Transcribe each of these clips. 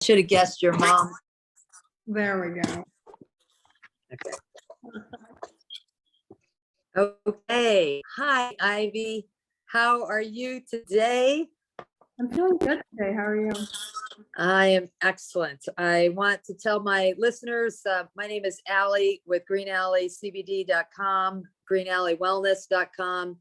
Should have guessed your mom. There we go. Okay. Hi, Ivy. How are you today? I'm feeling good today. How are you? I am excellent. I want to tell my listeners, my name is Allie with greenalleycbd.com, greenalleywellness.com,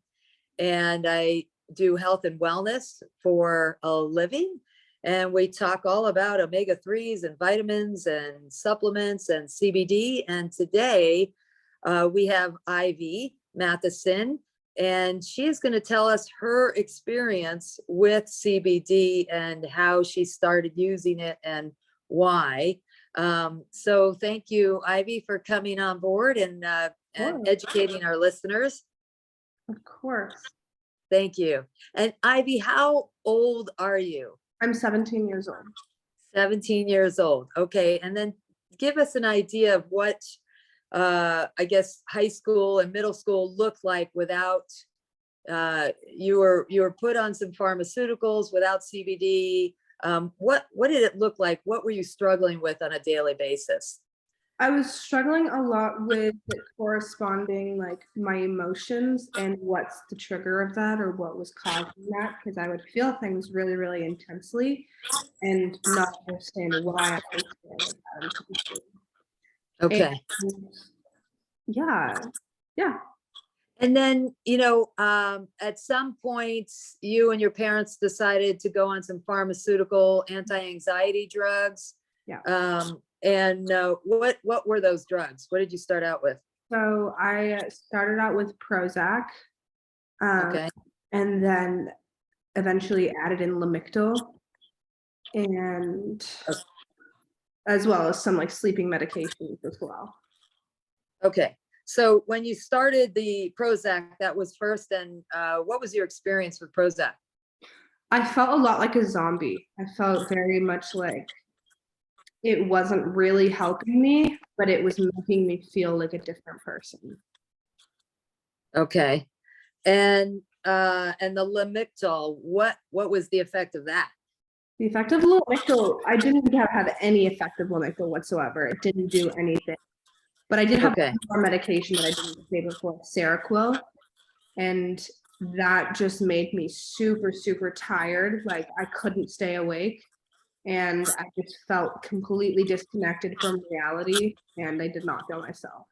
and I do health and wellness for a living. And we talk all about omega-3s and vitamins and supplements and CBD. And today we have Ivy Matheson, and she is going to tell us her experience with CBD and how she started using it and why. So thank you, Ivy, for coming on board and educating our listeners. Of course. Thank you. And Ivy, how old are you? I'm 17 years old. 17 years old. Okay. And then give us an idea of what I guess high school and middle school looked like without you were put on some pharmaceuticals without CBD. What did it look like? What were you struggling with on a daily basis? I was struggling a lot with corresponding like my emotions and what's the trigger of that or what was causing that, because I would feel things really, really intensely and not understand why I was feeling that. Okay. And yeah. And then, at some point, you and your parents decided to go on some pharmaceutical anti-anxiety drugs. Yeah. And what were those drugs? What did you start out with? So I started out with Prozac, Okay. and then eventually added in Lamictal, and as well as some like sleeping medications as well. Okay. So when you started the Prozac, that was first, and what was your experience with Prozac? I felt a lot like a zombie. I felt very much like it wasn't really helping me, but it was making me feel like a different person. Okay. And the Lamictal, what was the effect of that? The effect of Lamictal, I didn't have any effect of Lamictal whatsoever. It didn't do anything. But I did have more medication that I didn't say before, Seroquel, and that just made me super, super tired. Like I couldn't stay awake, and I just felt completely disconnected from reality, and I did not feel myself.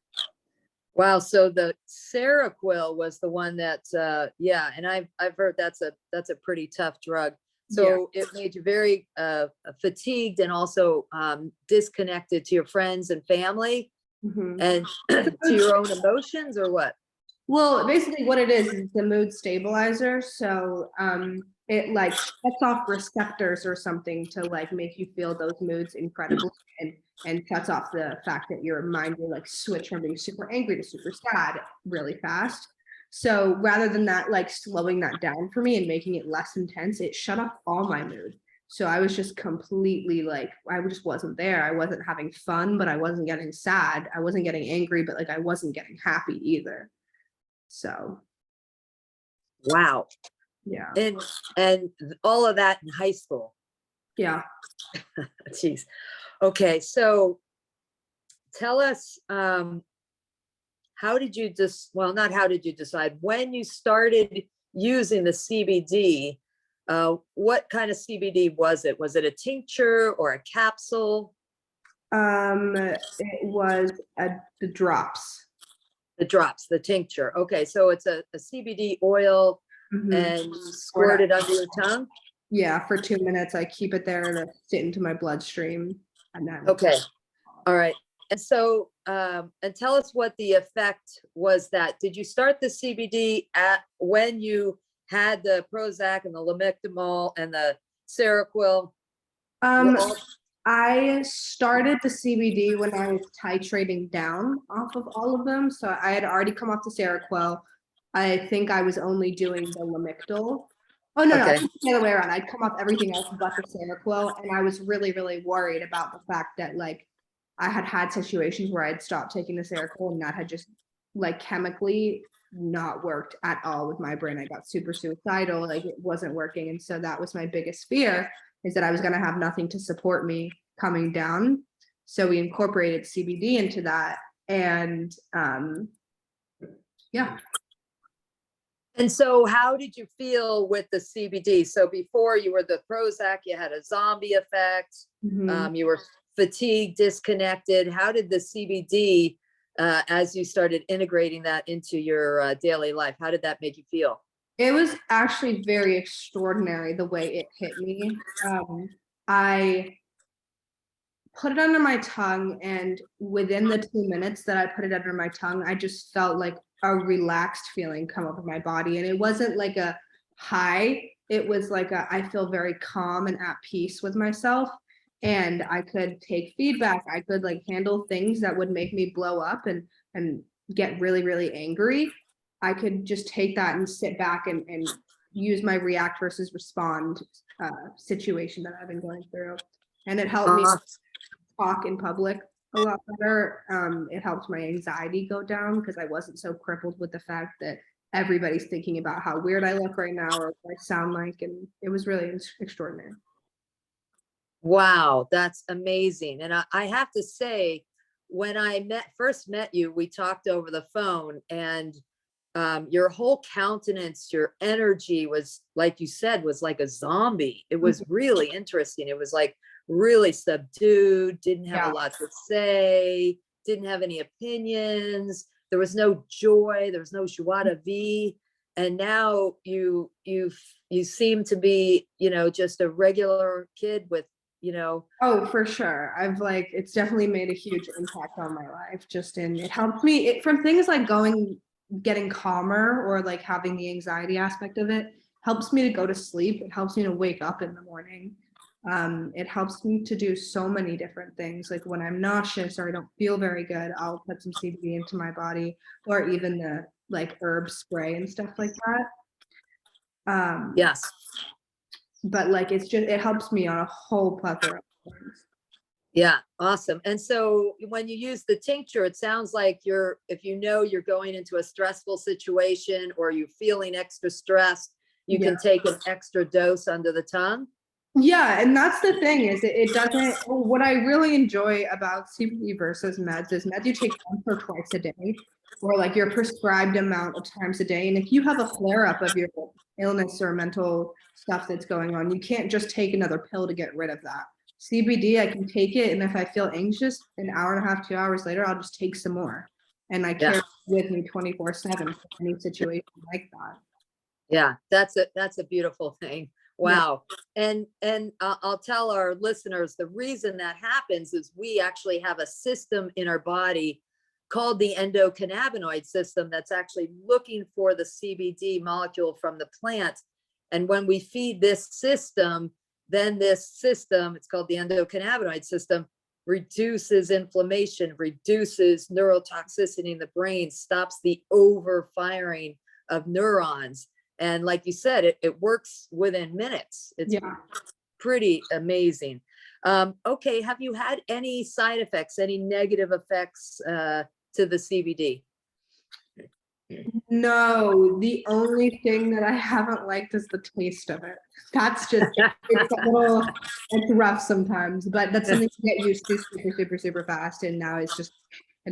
Wow. So the Seroquel was the one that, and I've heard that's a pretty tough drug. So it made you very fatigued and also disconnected to your friends and family. Mm-hmm. And to your own emotions, or what? Well, basically what it is the mood stabilizer. So it like shuts off receptors or something to like make you feel those moods incredibly, and shuts off the fact that your mind will like switch from being super angry to super sad really fast. So rather than that, like slowing that down for me and making it less intense, it shut off all my mood. So I was just completely like, I just wasn't there. I wasn't having fun, but I wasn't getting sad. I wasn't getting angry, but like I wasn't getting happy either. So. Wow. Yeah. And all of that in high school. Yeah. Jeez. Okay. So tell us, how did you not how did you decide when you started using the CBD? What kind of CBD was it? Was it a tincture or a capsule? It was the drops. The drops, the tincture. Okay, so it's a CBD oil, and squirt it under your tongue? Yeah, for 2 minutes. I keep it there to sit into my bloodstream. And then okay. All right. And so, and tell us what the effect was. That did you start the CBD when you had the Prozac and the Lamictal and the Seroquel? I started the CBD when I was titrating down off of all of them. So I had already come off the Seroquel. I think I was only doing the Lamictal. Oh, no, it's the other way around. I'd come off everything else but the Seroquel. And I was really, really worried about the fact that like I had situations where I'd stopped taking the Seroquel and that had just like chemically not worked at all with my brain. I got super suicidal, like it wasn't working. And so that was my biggest fear. is that I was going to have nothing to support me coming down. So we incorporated CBD into that. And yeah. And so how did you feel with the CBD? So before you were the Prozac, you had a zombie effect. You were fatigued, disconnected. How did the CBD, as you started integrating that into your daily life, how did that make you feel? It was actually very extraordinary the way it hit me. I put it under my tongue, and within the 2 minutes that I put it under my tongue, I just felt like a relaxed feeling come over my body. And it wasn't like a high, it was like I feel very calm and at peace with myself. And I could take feedback. I could like handle things that would make me blow up and get really, really angry. I could just take that and sit back and use my react versus respond situation that I've been going through. And it helped me talk in public a lot better. It helped my anxiety go down because I wasn't so crippled with the fact that everybody's thinking about how weird I look right now or what I sound like. And it was really extraordinary. Wow, that's amazing. And I have to say, when I first met you, we talked over the phone, and your whole countenance, your energy was, like you said, was like a zombie. It was really interesting. It was like really subdued, didn't have a lot to say, didn't have any opinions. There was no joy. There was no joie de vivre. And now you seem to be, just a regular kid with, Oh, for sure. It's definitely made a huge impact on my life. It helped me from things like getting calmer or like having the anxiety aspect of it helps me to go to sleep. It helps me to wake up in the morning. It helps me to do so many different things. Like when I'm nauseous or I don't feel very good, I'll put some CBD into my body, or even the like herb spray and stuff like that. yes. But like it helps me on a whole plethora of things. Yeah, awesome. And so when you use the tincture, it sounds like if you're going into a stressful situation or you're feeling extra stressed, you can take an extra dose under the tongue. Yeah, and that's the thing is it doesn't. What I really enjoy about CBD versus meds is meds you take once or twice a day, or like your prescribed amount of times a day. And if you have a flare up of your illness or mental stuff that's going on, you can't just take another pill to get rid of that. CBD, I can take it, and if I feel anxious, an hour and a half, 2 hours later, I'll just take some more, and I carry it with me 24/7 for any situation like that. Yeah, that's a beautiful thing. Wow. Yeah. And I'll tell our listeners, the reason that happens is we actually have a system in our body called the endocannabinoid system that's actually looking for the CBD molecule from the plant. And when we feed this system, then this system, it's called the endocannabinoid system, reduces inflammation, reduces neurotoxicity in the brain, stops the overfiring of neurons. And like you said, it works within minutes. It's pretty amazing. Okay, have you had any side effects, any negative effects to the CBD? No, the only thing that I haven't liked is the taste of it. That's just, it's rough sometimes, but that's something to get used to super, super, super fast. And now it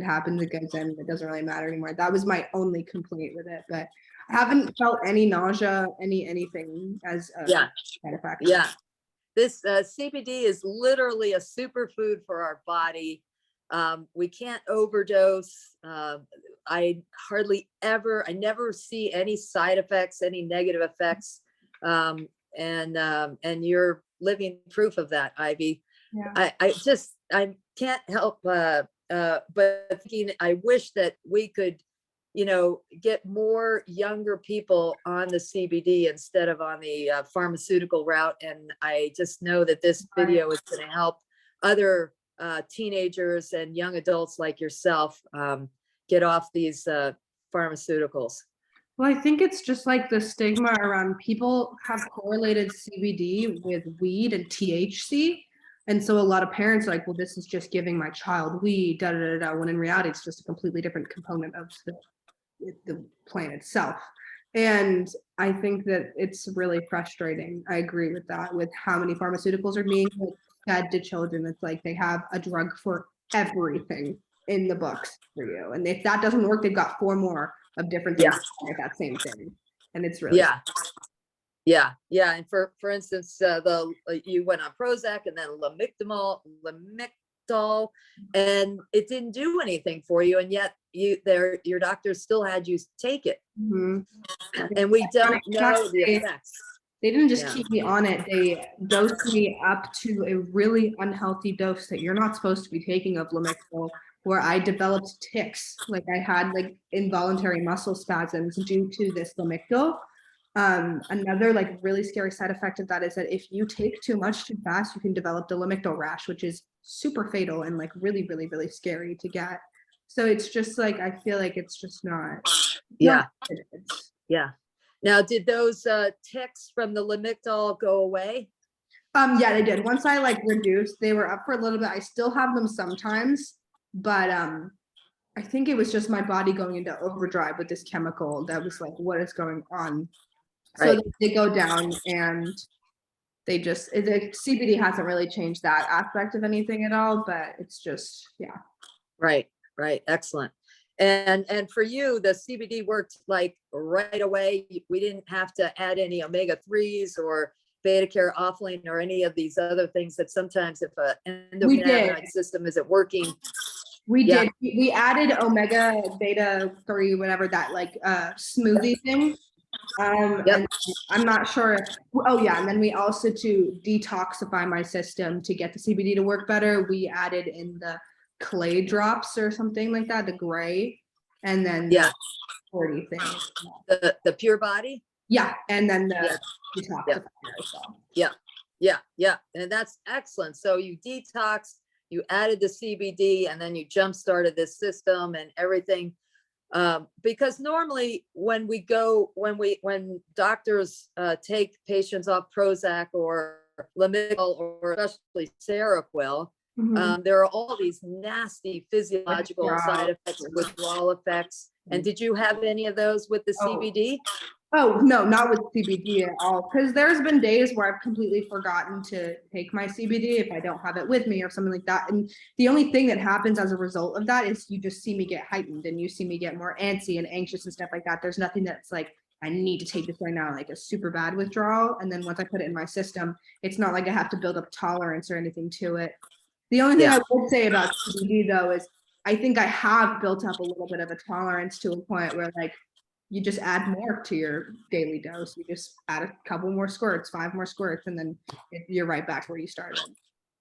happens, it goes in, it doesn't really matter anymore. That was my only complaint with it, but I haven't felt any nausea, anything as a side effect. Yeah. This CBD is literally a superfood for our body. We can't overdose. I never see any side effects, any negative effects. And you're living proof of that, Ivy. Yeah. I can't help but thinking, I wish that we could, get more younger people on the CBD instead of on the pharmaceutical route. And I just know that this video is going to help other teenagers and young adults like yourself get off these pharmaceuticals. Well, I think it's just like the stigma around people have correlated CBD with weed and THC. And so a lot of parents are like, well, this is just giving my child weed, when in reality, it's just a completely different component of the plant itself. And I think that it's really frustrating. I agree with that, with how many pharmaceuticals are being fed to children. It's like they have a drug for everything in the books for you. And if that doesn't work, they've got 4 more of different things like that same thing. And it's really yeah. And for instance, you went on Prozac and then Lamictal, and it didn't do anything for you, and yet your doctor still had you take it. And we don't know the effects. They didn't just keep me on it. They dosed me up to a really unhealthy dose that you're not supposed to be taking of Lamictal, where I developed tics. Like I had like involuntary muscle spasms due to this Lamictal. Another like really scary side effect of that is that if you take too much too fast, you can develop the Lamictal rash, which is super fatal and like really, really, really scary to get. So it's just like, I feel like it's just not. Yeah. Now, did those tics from the Lamictal go away? Yeah, they did. Once I like reduced, they were up for a little bit. I still have them sometimes, but I think it was just my body going into overdrive with this chemical that was like, what is going on? So they go down, and they just, the CBD hasn't really changed that aspect of anything at all, but it's just, yeah. Right. Excellent. And for you, the CBD worked like right away. We didn't have to add any omega-3s or beta-caryophyllene or any of these other things that sometimes if an endocannabinoid system isn't working. We did. We added omega beta 3, whatever that like smoothie thing. And I'm not sure. And then we also, to detoxify my system to get the CBD to work better, we added in the clay drops or something like that, the gray, and then the 40 thing. The pure body. Yeah, and then the detoxifier as well. Yeah, and that's excellent. So you detox, you added the CBD, and then you jump started this system and everything. Because normally when doctors take patients off Prozac or Lamictal or especially Seroquel, there are all these nasty physiological side effects, withdrawal effects. And did you have any of those with the CBD? Oh, no, not with CBD at all. Because there's been days where I've completely forgotten to take my CBD if I don't have it with me or something like that. And the only thing that happens as a result of that is you just see me get heightened and you see me get more antsy and anxious and stuff like that. There's nothing that's like, I need to take this right now, like a super bad withdrawal. And then once I put it in my system, it's not like I have to build up tolerance or anything to it. The only thing I would say about CBD though is I think I have built up a little bit of a tolerance to a point where like, you just add more to your daily dose. You just add a couple more squirts, 5 more squirts, and then you're right back where you started.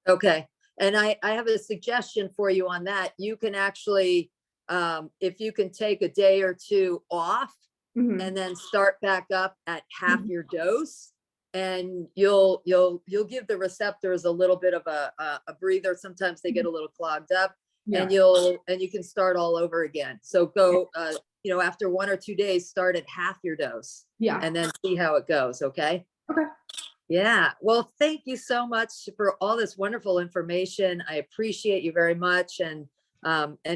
Okay. And I have a suggestion for you on that. You can actually, if you can take a day or 2 off and then start back up at half your dose, and you'll give the receptors a little bit of a breather. Sometimes they get a little clogged up, and you can start all over again. So go, after 1 or 2 days, start at half your dose. And then see how it goes. Okay. Yeah. Well, thank you so much for all this wonderful information. I appreciate you very much, and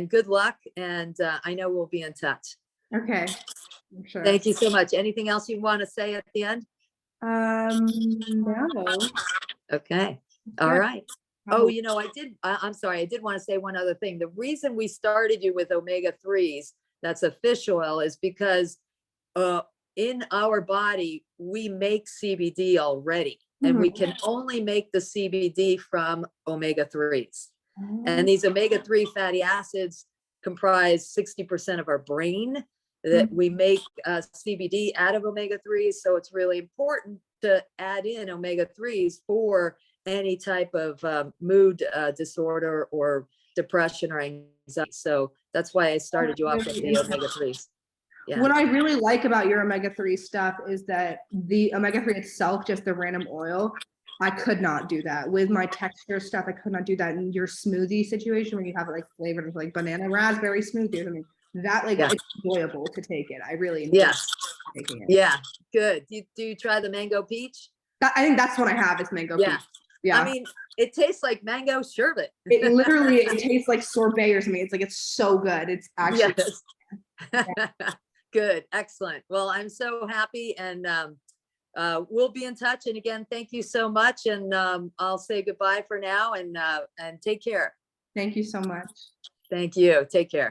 good luck. And I know we'll be in touch. Okay. Sure. Thank you so much. Anything else you want to say at the end? No. Okay. All right. Oh, I'm sorry. I did want to say one other thing. The reason we started you with omega-3s, that's a fish oil, is because in our body, we make CBD already, and we can only make the CBD from omega-3s. And these omega-3 fatty acids comprise 60% of our brain, that we make CBD out of omega-3s. So it's really important to add in omega-3s for any type of mood disorder or depression or anxiety. So that's why I started you off with the omega-3s. Yeah. What I really like about your omega-3 stuff is that the omega-3 itself, just the random oil, I could not do that. With my texture stuff, I could not do that. In your smoothie situation where you have it like flavored with like banana raspberry smoothie or something, that like it's enjoyable to take it. I really enjoy taking it. Yeah, good. Do you try the mango peach? I think that's what I have is mango peach. Yeah. I mean, it tastes like mango sherbet. It tastes like sorbet or something. It's like, it's so good. It's actually Good, excellent. Well, I'm so happy, and we'll be in touch. And again, thank you so much. And I'll say goodbye for now, and take care. Thank you so much. Thank you. Take care.